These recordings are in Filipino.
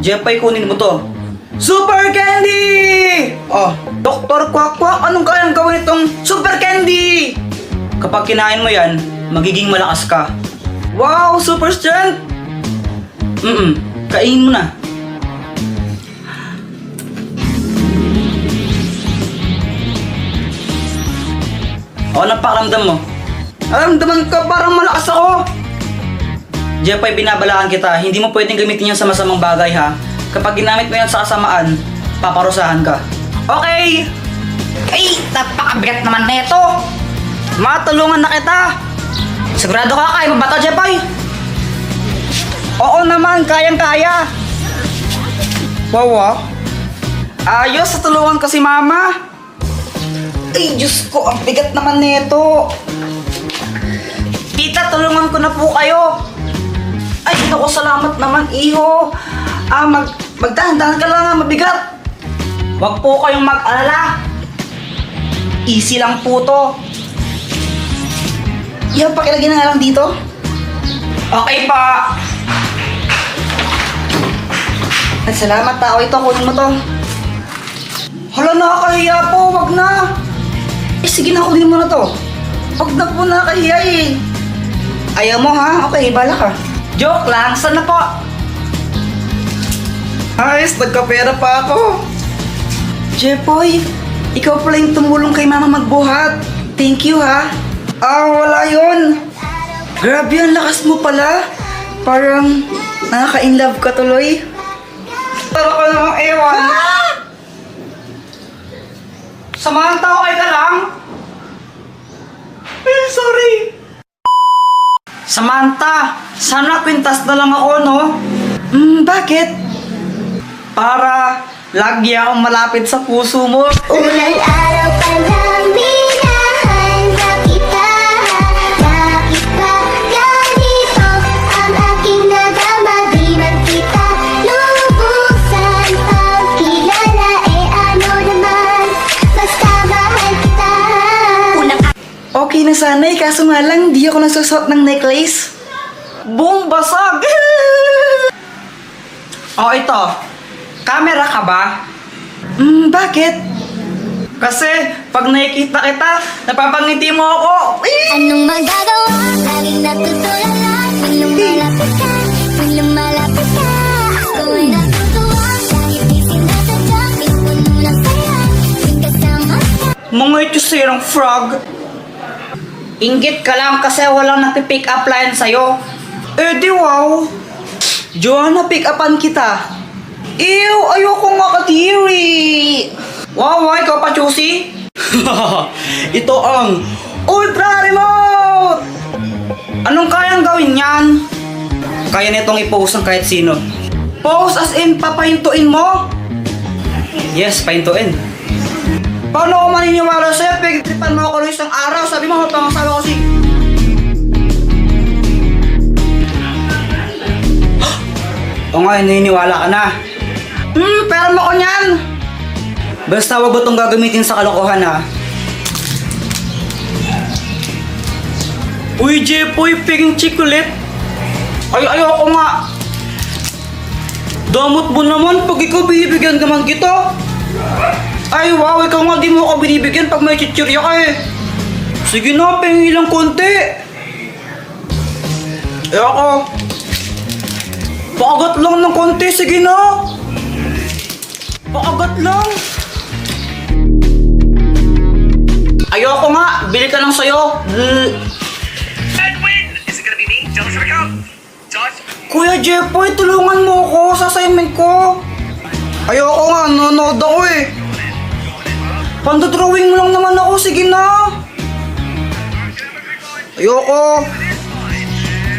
Jepay, kunin mo to. Super Candy! Oh, Dr. Quack, anong kayang gawin itong Super Candy? Kapag kinain mo yan, magiging malakas ka. Wow, super strength! Kainin mo na. O, anong pakiramdam mo? Naramdaman ka parang malakas ako. Jepay, binabalaan kita, hindi mo pwedeng gamitin yan sa masamang bagay ha. Kapag ginamit mo yan sa kasamaan, paparusahan ka. Okay! Ay, napakabigat naman na ito! Matulungan na kita! Sigurado ka, kaya mo ba ito, Jepay? Oo naman, kayang-kaya! Wow, ayos, tulungan ko si Mama! Ay, Diyos ko, ang bigat naman nito! Tita, tulungan ko na po kayo! Ay, naku, salamat naman, iho! Magdahan-dahan ka lang, mabigat! Huwag po kayong mag-alala! Easy lang po to! Yan, pakilagay na nga lang dito. Okay pa! Ay, salamat tao ito, kunin mo to. Hala, nakakahiya po, wag na! Eh, sige na, kunin mo na to. Wag na po, nakakahiya eh. Ayaw mo ha? Okay, bala ka. Joke lang, sana po? Ayos, nagkapera pa ako. Jepoy, ikaw pala yung tumulong kay Mama magbuhat. Thank you ha. Wala yun. Grabe, ang lakas mo pala. Parang nakaka-inlove ka tuloy. Tara ka namang ewan. Samahan tao kayo ka lang. Sorry. Samantha, sana kwintas na lang ako, no? Bakit? Para lagi akong malapit sa puso mo. Unang araw pa lang minahan na kita. Bakit ba ganito ang aking nadama? Di man kita lubusan pagkilala. Ano naman, basta mahal kita. Okay na sanay, kaso nga lang di ako nagsusot ng necklace. Boom, basag! Ito. Camera ka ba? Bakit? Kasi pag nakikita kita, napapangiti mo ako. Anong magagawa? Laging natutulala. Tuwing lumalapit ka, tuwing lumalapit ka. Ako ay natutuwa. Kahit di sinasadya, pinupuno ng saya. Tuwing kasama ka. Mga itusirang frog. Inggit ka lang kasi walang napipick up line sa'yo. Eh di wow. Joanna, pick upan kita. Ew, ayoko nga kadiri. Wow, ikaw pa, Chusi? Ito ang Ultra Remote! Anong kayang gawin yan? Kaya nitong i-post ng kahit sino. Post as in, papahintuin mo? Yes, pahintuin. Paano ako maniniwala sa'yo? Pagtripan mo ako ng isang araw. Sabi mo, pangasawa ko si... O nga, naniniwala ka na. Pero mo ko niyan. Basta wag mo itong gagamitin sa kalokohan ha. Uy, Jepoy, ping chocolate. Ayoko nga. Damot mo naman pag ikaw binibigyan ka man kita. Ay wow, ikaw nga di mo ako binibigyan pag may chichirya ka eh. Sige na, pengi lang konti. Ayoko. Paagat lang ng konti, sige na. Paagat lang. Ayoko nga, bili ka lang sa'yo. Edwin! Is it gonna be me? Josh, here we go! Josh? Kuya Jepoy, tulungan mo ako sa assignment ko. Ayoko nga, nanonood ako eh. Pandodrawing mo lang naman ako, sige na. Ayoko.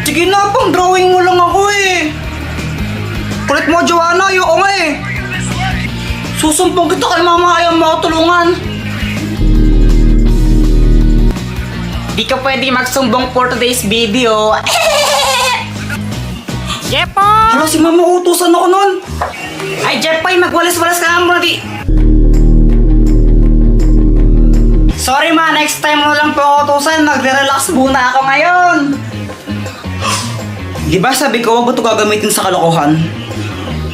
Sige na, pang drawing mo lang ako eh. Kulit mo, Joanna, ayoko nga eh. Susumpong kita kay Mama, ayaw mo ako tulungan. Di ka pwede magsumbong for today's video. Jepoy! Hala, si Mama, utusan ako nun. Ay, Jepoy, magwalis-walis ka nga muna di. Sorry ma, next time mo lang po ako utusan. Magre-relax muna ako ngayon. Di ba sabi ko, huwag mo ito gagamitin sa kalokohan?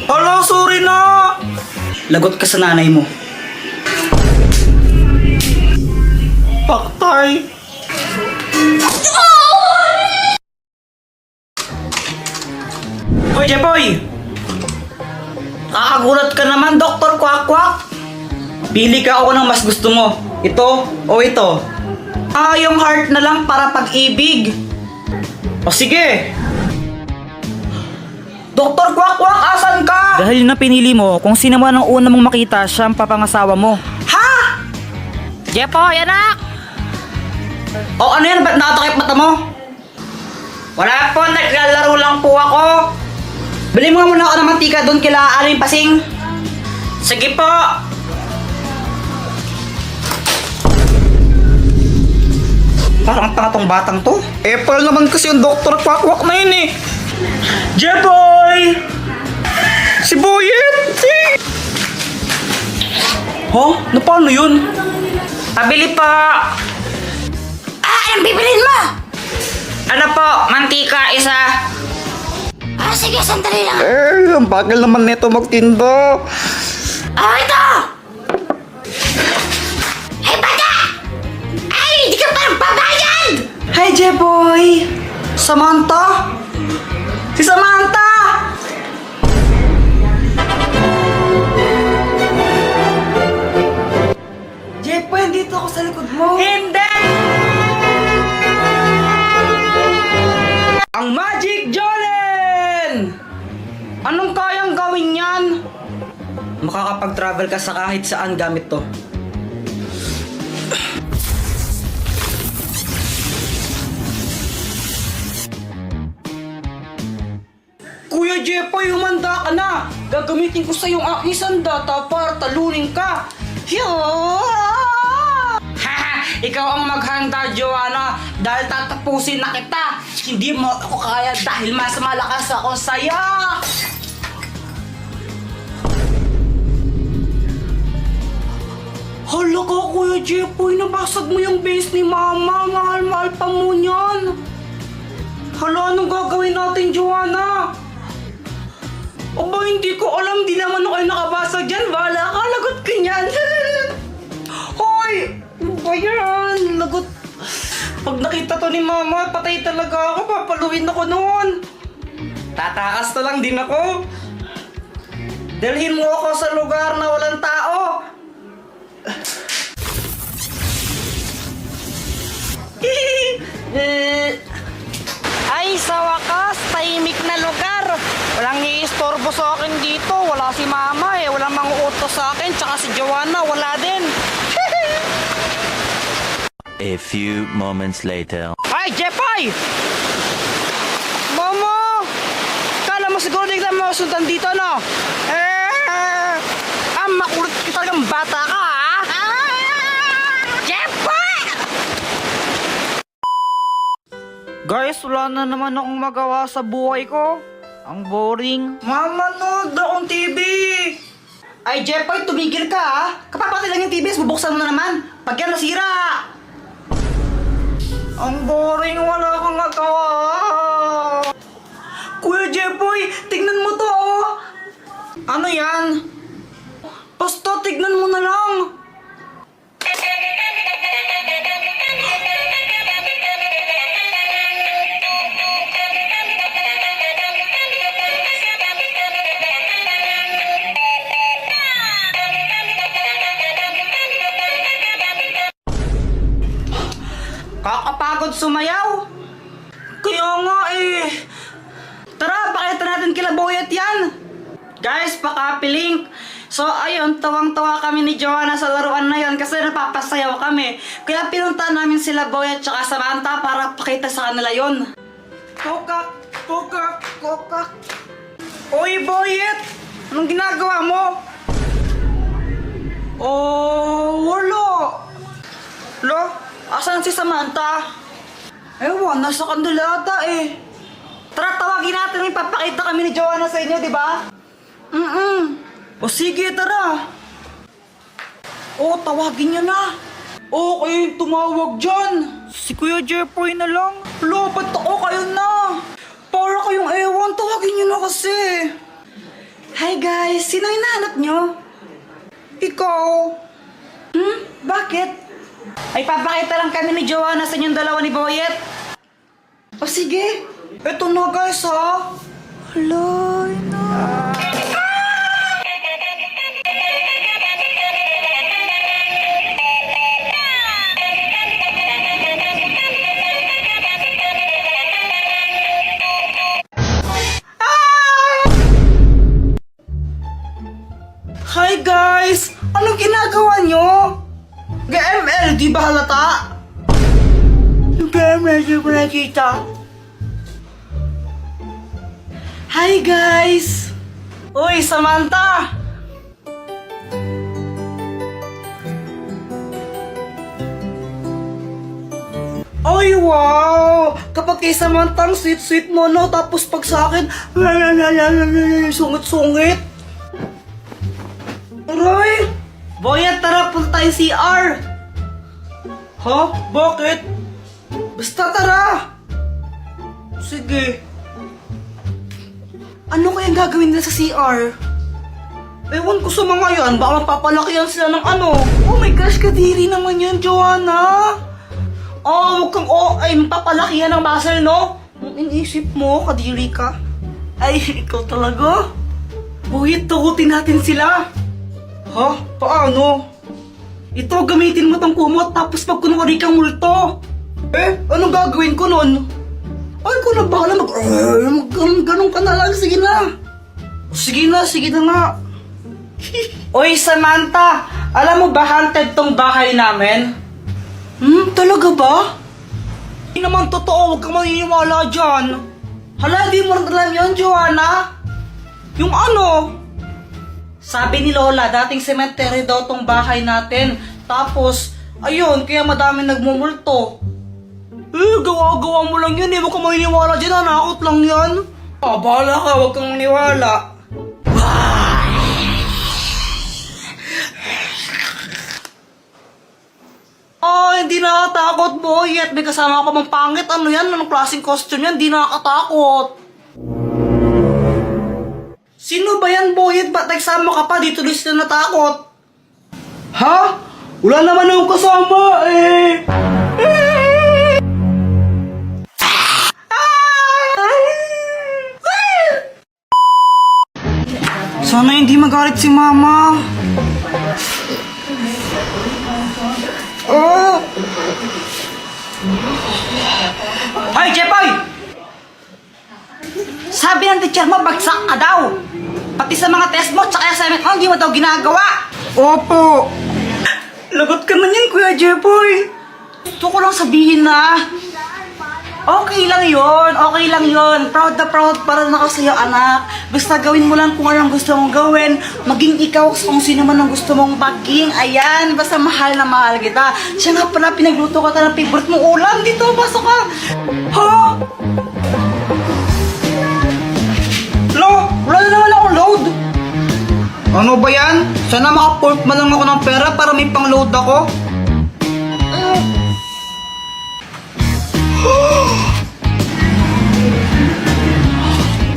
Hala, sorry na! Lagot ka sa nanay mo. Paktay! Hoy, Jepoy! Nakakagulat ka naman, Dr. Kwak-Kwak. Pili ka ako ng mas gusto mo. Ito o ito. Yung heart na lang para pag-ibig. O sige. Dr. Kwak-Kwak, asan ka? Dahil na pinili mo, kung sino man ang una mong makita, siya ang papangasawa mo. Ha? Jepoy, anak! O ano yan? Ba't nakatakip mata mo? Wala po, naglalaro lang po ako. Bili mo muna ako ng mantika doon kila Aling Pasing. Sige po. Parang tanga tong batang to. Apple naman kasi yung Dr. Kwak-Kwak na yun eh. Jeboy! Si Boyet! Huh? Na paano yun? Pabili po! Anong bibilin mo? Ano po? Mantika, isa. Sige, sandali lang. Ang bagal naman nito magtindo. Ito! Hey, bata! Ay, di ka pa babayad! Hi, Jeboy! Samantha? Si Samantha! Jeboy, dito ako sa likod mo. Hindi! Ang Magic Jolene! Anong kayang gawin yan? Makakapag-travel ka sa kahit saan gamit to. Kuya Jepoy, humanda ka na! Gagamitin ko sa yung aking sandata para talunin ka! Haha! Ikaw ang maghanda, Joanna! Dahil tatapusin na kita! Hindi mo ako kaya dahil mas malakas ako sa'yo! Hala ka, Kuya Jepoy! Nabasag mo yung base ni Mama! Mahal-mahal pa mo niyan! Hala, anong gagawin natin, Joanna? Aba, hindi ko alam. Di naman ako nakabasa dyan. Bahala ka. Lagot ka niyan. Hoy! Ano ba yan? Lagot. Pag nakita to ni Mama, patay talaga ako. Papaluin ako noon. Tatakas na lang din ako. Dalhin mo ako sa lugar na walang tao. Ay, sa wakas, tahimik na lugar. Walang iistorbo sa akin dito. Wala si Mama eh. Walang manguutos sa akin. Tsaka si Joanna, wala din. A few moments later. Ay, Jepoy! Mama! Kala mo siguro di ka masundan dito, no? Makulit ka talagang bata ka, ha? Jepoy! Guys, wala na naman akong magawa sa buhay ko. Ang boring. Mama, nood akong TV! Ay, Jepoy, tumigil ka ha! Kapapatay lang yung TV, bubuksan mo na naman! Pag yan nasira! Ang boring, wala kang nagawa! Kuya Jepoy, tignan mo to oh! Ano yan? Basta, tignan mo na lang! Kakapagod sumayaw. Kaya nga eh. Tara, pakita natin kila Boyet yan. Guys, paka-link. So ayun, tawang-tawa kami ni Joanna sa laruan na yon kasi napapasayaw kami. Kaya pinunta namin sila Boyet tsaka Samantha para pakita sa kanila yon. Kokak, kokak, kokak. Oy Boyet, anong ginagawa mo? Oh, wala. Lo? Asan si Samantha? Ewan, nasa kanila ata eh. Tara, tawagin natin. Ipapakita kami ni Joanna sa inyo, di ba? O sige, tara. O, tawagin niyo na. O, kayo yung tumawag dyan. Si Kuya Jepoy na lang. Lobat ako kayo na. Para kayong ewan, tawagin niyo na kasi. Hi guys, sino hinahanap nyo? Ikaw. Bakit? Ay, papakita lang kami ni Joanna sa inyong dalawa ni Boyet. O sige. Eto na guys ha. Hala, na. Hi guys! Anong ginagawa nyo? GML, di ba halata? GML, di ba nakita? Hi guys! Uy, Samantha! Ay, wow! Kapag kay Samantha, ang sweet-sweet mo, no? Tapos pag sa akin, sungit-sungit. Aray! Boyet, tara, punta tayo CR! Ha? Bakit? Basta tara! Sige. Ano kayang gagawin nila sa CR? Ewan ko sa mga yan, baka mapapalakihan sila ng ano. Oh my gosh, kadiri naman yan, Joanna! Oh, huwag kang ay mapapalakihan ng muscle, no? Ang inisip mo, kadiri ka. Ay, ikaw talaga? Boyet, tugutin natin sila. Ha? Paano? Ito, gamitin mo tong kumot tapos pag kunwari kang multo. Anong gagawin ko nun? Ay, ko na bahala ganun ka na lang. Sige na. Sige na nga. Oy, Samantha, alam mo ba haunted tong bahay namin? Talaga ba? Hindi naman totoo, huwag kang maniniwala dyan. Hala, di mo rin alam yun, Joanna? Yung ano? Sabi ni Lola, dating cemetery daw tong bahay natin. Tapos, ayun, kaya madaming nagmumulto. Gawa-gawa mo lang yan eh. Huwag kang maniniwala dyan, nanakot lang yan. Bahala ka, huwag kang maniwala. Hindi nakakatakot, Boyet. May kasama ka pang pangit. Ano yan? Anong klaseng costume yan? Hindi nakakatakot. Sino ba yan, Boyet? Ba't nagsama ka pa? Dito din sila natakot. Ha? Wala naman akong kasama eh. Sana hindi magalit si Mama. Oh! Hoy, Jepoy! Sabi ng teacher mo, bagsak ka daw. Pati sa mga test mo, tsaka assignment mo, hindi mo daw ginagawa. Opo. Lagot ka man yan, Kuya Jepoy. Gusto ko lang sabihin na, okay lang yon. Proud na proud para na ako sa'yo, anak. Basta gawin mo lang kung anong gusto mong gawin. Maging ikaw kung sino man ang gusto mong maging. Ayan, basta mahal na mahal kita. Siya nga pala, pinagluto ka ng favorite mong ulam. Dito, pasok ka. Ha? Wala na naman akong load. Ano ba yan? Sana maka-port man lang ako ng pera para may pang-load ako.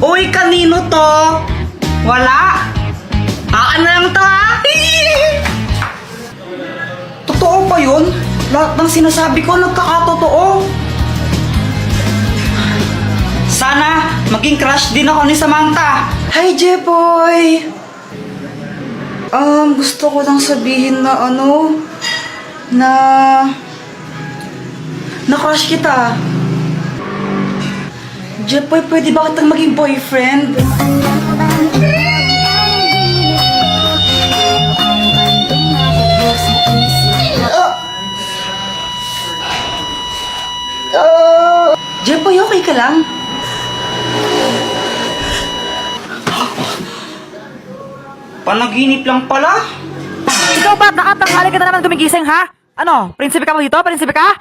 Uy, kanino to? Wala? Aan na lang to, ha? Totoo ba yun? Lahat ng sinasabi ko nagkakatotoo. Sana maging crush din ako ni Samantha. Hi, Jepoy! Gusto ko lang sabihin na na-crush kita. Jepoy, pwede ba kitang maging boyfriend? Jepoy, okay ka lang? Panaginip lang pala. Ikaw ba? Nakatanghali ka na naman gumigising, ha? Ano? Prinsipe ka mo dito? Prinsipe ka?